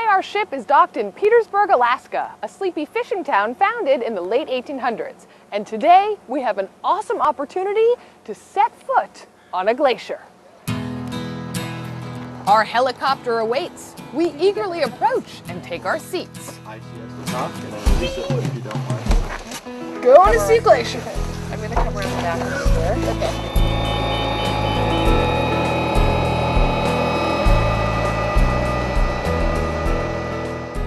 Today our ship is docked in Petersburg, Alaska, a sleepy fishing town founded in the late 1800s. And today we have an awesome opportunity to set foot on a glacier. Our helicopter awaits. We eagerly approach and take our seats. Going to see glacier. I'm going to come around the back of the store. Okay.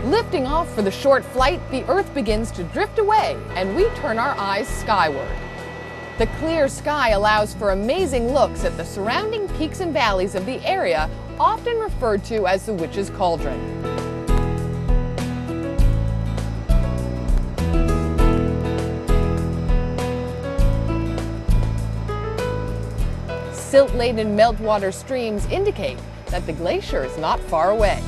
Lifting off for the short flight, the Earth begins to drift away and we turn our eyes skyward. The clear sky allows for amazing looks at the surrounding peaks and valleys of the area, often referred to as the Witch's Cauldron. Silt-laden meltwater streams indicate that the glacier is not far away.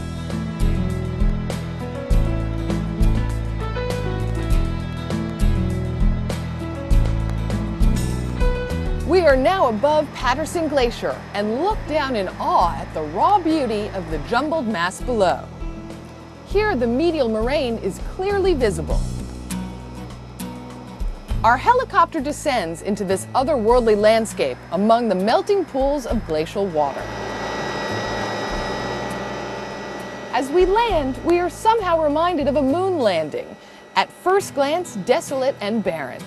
We are now above Patterson Glacier and look down in awe at the raw beauty of the jumbled mass below. Here, the medial moraine is clearly visible. Our helicopter descends into this otherworldly landscape among the melting pools of glacial water. As we land, we are somehow reminded of a moon landing, at first glance desolate and barren.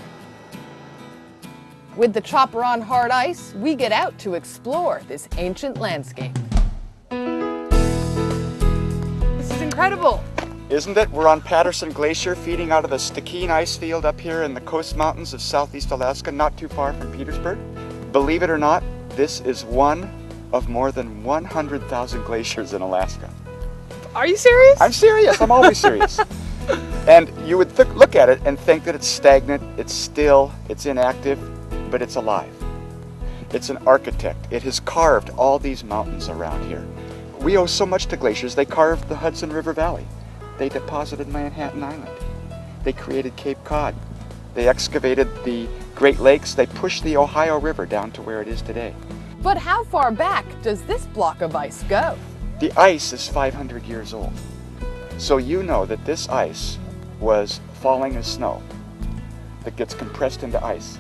With the chopper on hard ice, we get out to explore this ancient landscape. This is incredible. Isn't it? We're on Patterson Glacier, feeding out of the Stikine ice field up here in the Coast Mountains of southeast Alaska, not too far from Petersburg. Believe it or not, this is one of more than 100,000 glaciers in Alaska. Are you serious? I'm serious. I'm always serious. And you would look at it and think that it's stagnant, it's still, it's inactive, but it's alive. It's an architect. It has carved all these mountains around here. We owe so much to glaciers. They carved the Hudson River Valley. They deposited Manhattan Island. They created Cape Cod. They excavated the Great Lakes. They pushed the Ohio River down to where it is today. But how far back does this block of ice go? The ice is 500 years old. So you know that this ice was falling as snow that gets compressed into ice,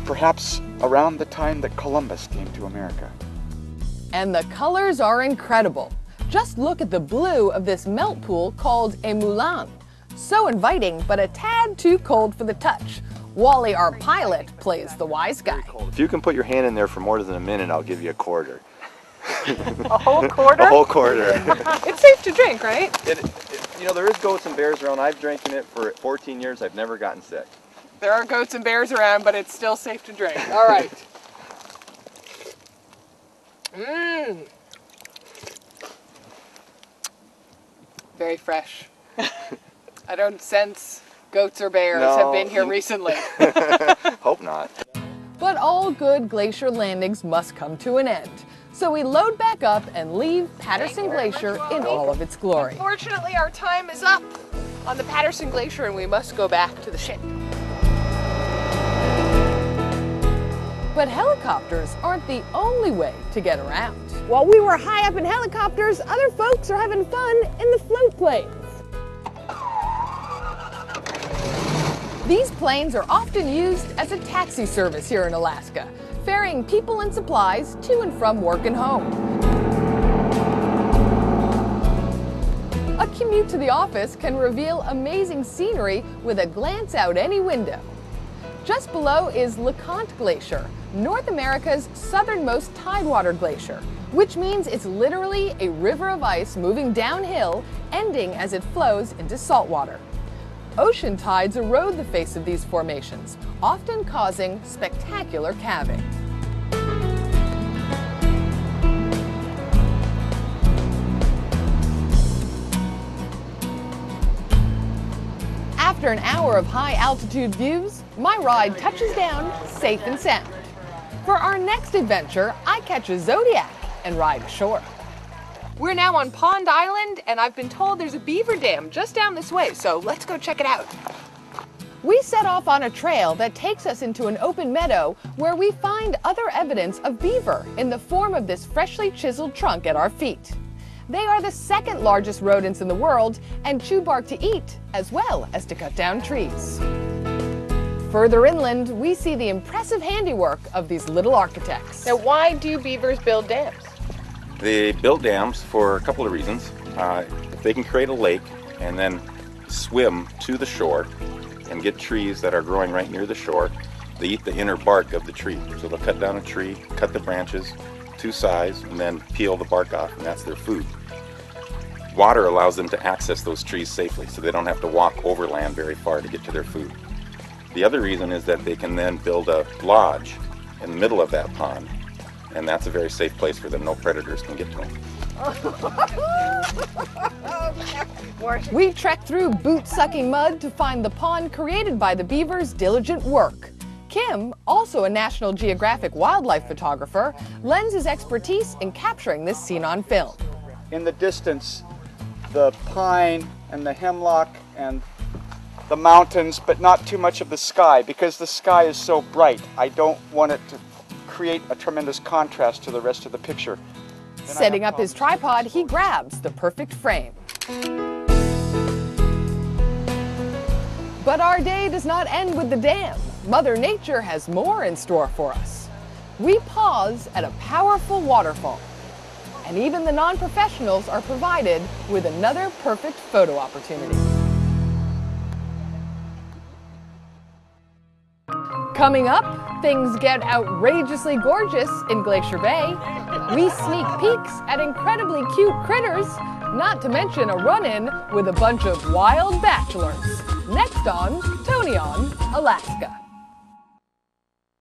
perhaps around the time that Columbus came to America. And the colors are incredible. Just look at the blue of this melt pool called a moulin. So inviting, but a tad too cold for the touch. Wally, our pilot, plays the wise guy. If you can put your hand in there for more than a minute, I'll give you a quarter. A whole quarter? A whole quarter. It's safe to drink, right? You know, there is goats and bears around. I've drank in it for 14 years. I've never gotten sick. There are goats and bears around, but it's still safe to drink. All right. Mmm. Very fresh. I don't sense goats or bears have been here recently. Hope not. But all good glacier landings must come to an end. So we load back up and leave Patterson Glacier in all of its glory. Unfortunately, our time is up on the Patterson Glacier and we must go back to the ship. But helicopters aren't the only way to get around. While we were high up in helicopters, other folks are having fun in the float planes. These planes are often used as a taxi service here in Alaska, ferrying people and supplies to and from work and home. A commute to the office can reveal amazing scenery with a glance out any window. Just below is LeConte Glacier, North America's southernmost tidewater glacier, which means it's literally a river of ice moving downhill, ending as it flows into saltwater. Ocean tides erode the face of these formations, often causing spectacular calving. After an hour of high-altitude views, my ride touches down safe and sound. For our next adventure, I catch a Zodiac and ride ashore. We're now on Pond Island, and I've been told there's a beaver dam just down this way, so let's go check it out. We set off on a trail that takes us into an open meadow where we find other evidence of beaver in the form of this freshly chiseled trunk at our feet. They are the second largest rodents in the world and chew bark to eat, as well as to cut down trees. Further inland, we see the impressive handiwork of these little architects. Now, why do beavers build dams? They build dams for a couple of reasons. If they can create a lake and then swim to the shore and get trees that are growing right near the shore, they eat the inner bark of the tree. So they'll cut down a tree, cut the branches to size, and then peel the bark off, and that's their food. Water allows them to access those trees safely, so they don't have to walk overland very far to get to their food. The other reason is that they can then build a lodge in the middle of that pond, and that's a very safe place for them. No predators can get to them. We trek through boot-sucking mud to find the pond created by the beavers' diligent work. Kim, also a National Geographic wildlife photographer, lends his expertise in capturing this scene on film. In the distance, the pine and the hemlock and the mountains, but not too much of the sky, because the sky is so bright. I don't want it to create a tremendous contrast to the rest of the picture. Setting up his tripod, he grabs the perfect frame. But our day does not end with the dam. Mother Nature has more in store for us. We pause at a powerful waterfall, and even the non-professionals are provided with another perfect photo opportunity. Coming up, things get outrageously gorgeous in Glacier Bay. We sneak peeks at incredibly cute critters, not to mention a run-in with a bunch of wild bachelors. Next on Toni On, Alaska.